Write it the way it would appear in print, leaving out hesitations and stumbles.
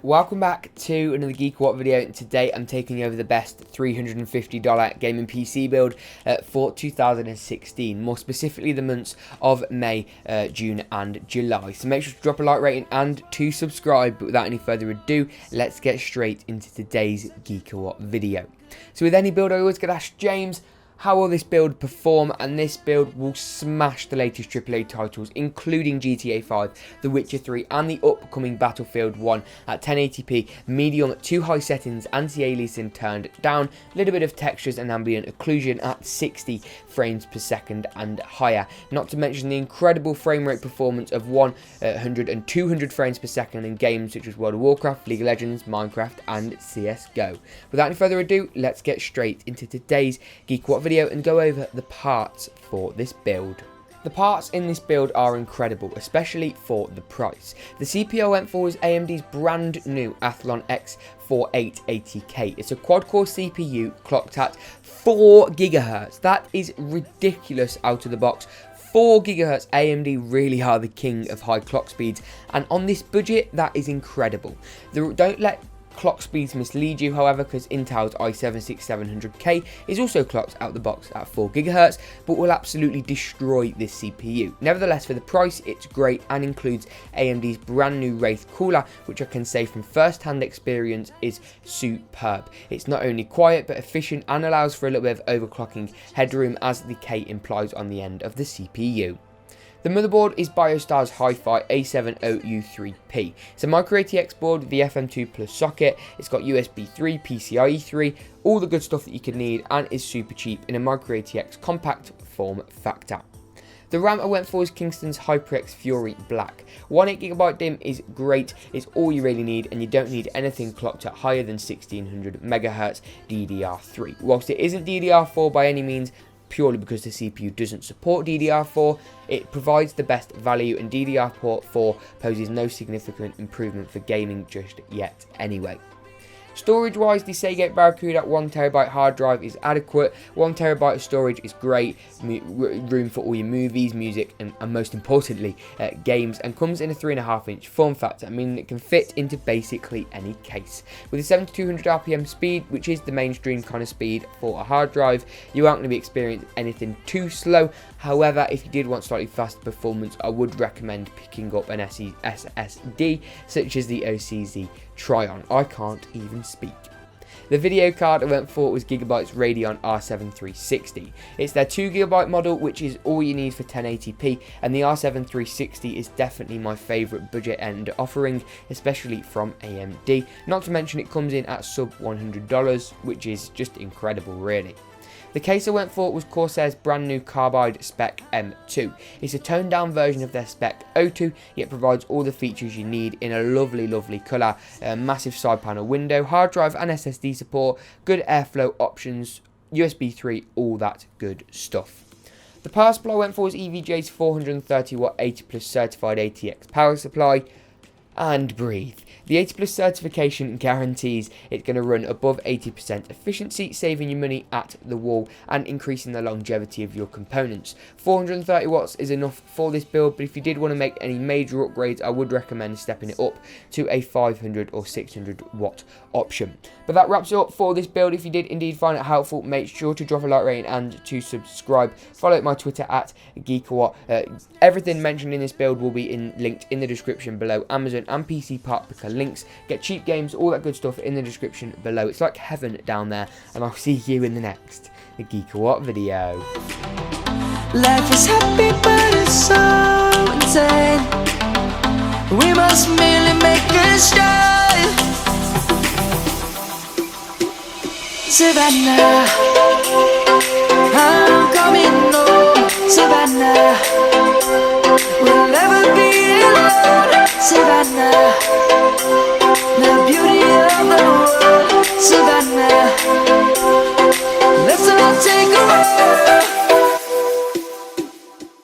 Welcome back to another GeekaWhat video, and today I'm taking over the best $350 gaming PC build for 2016, more specifically the months of May, June and July. So make sure to drop a like rating and to subscribe, but without any further ado, let's get straight into today's GeekaWhat video. So with any build I always get asked, James, how will this build perform? And this build will smash the latest AAA titles, including GTA 5, The Witcher 3 and the upcoming Battlefield 1 at 1080p, medium to high settings, anti-aliasing turned down, a little bit of textures and ambient occlusion at 60 frames per second and higher. Not to mention the incredible frame rate performance of 100 and 200 frames per second in games such as World of Warcraft, League of Legends, Minecraft and CSGO. Without any further ado, let's get straight into today's GeekaWhat video and go over the parts for this build. The parts in this build are incredible, especially for the price. The CPU I went for was AMD's brand new Athlon X4880K. It's a quad-core CPU clocked at 4 GHz. That is ridiculous out of the box. 4 GHz. AMD really are the king of high clock speeds, and on this budget, that is incredible. Don't let clock speeds mislead you, however, because Intel's i7-6700K is also clocked out the box at 4 GHz, but will absolutely destroy this CPU. Nevertheless, for the price, it's great and includes AMD's brand new Wraith cooler, which I can say from first-hand experience is superb. It's not only quiet but efficient and allows for a little bit of overclocking headroom, as the K implies on the end of the CPU. The motherboard is BioStar's Hi-Fi A70U3P. It's a micro ATX board with the FM2 Plus socket. It's got USB 3, PCIe 3, all the good stuff that you could need, and is super cheap in a micro ATX compact form factor. The RAM I went for is Kingston's HyperX Fury Black. 1/8GB DIMM is great, it's all you really need, and you don't need anything clocked at higher than 1600 MHz DDR3. Whilst it isn't DDR4 by any means, purely because the CPU doesn't support DDR4, it provides the best value, and DDR4 poses no significant improvement for gaming just yet anyway. Storage wise, the Seagate Barracuda 1TB hard drive is adequate. 1TB of storage is great, room for all your movies, music and most importantly games, and comes in a 3.5-inch form factor, meaning it can fit into basically any case. With a 7200 RPM speed, which is the mainstream kind of speed for a hard drive, you aren't going to be experiencing anything too slow. However, if you did want slightly faster performance, I would recommend picking up an SSD such as the OCZ Tryon. I can't even speak. The video card I went for was Gigabyte's Radeon R7360. It's their 2GB model, which is all you need for 1080p, and the R7360 is definitely my favourite budget end offering, especially from AMD. Not to mention it comes in at sub $100, which is just incredible really. The case I went for was Corsair's brand new Carbide Spec M2. It's a toned down version of their Spec O2, yet provides all the features you need in a lovely colour, a massive side panel window, hard drive and SSD support, good airflow options, USB 3, all that good stuff. The power supply I went for was EVGA's 430W 80 plus certified ATX power supply, and breathe. The 80 plus certification guarantees it's going to run above 80% efficiency, saving you money at the wall and increasing the longevity of your components. 430 watts is enough for this build, but if you did want to make any major upgrades, I would recommend stepping it up to a 500 or 600 watt option. But that wraps it up for this build. If you did indeed find it helpful, make sure to drop a like rating and to subscribe. Follow my Twitter at GeekaWhat. Everything mentioned in this build will be linked in the description below. Amazon and PC Part Picker links. Get cheap games, all that good stuff in the description below. It's like heaven down there, and I'll see you in the next GeekaWhat video. Life is happy but it's so insane. We must merely make a start. Savannah.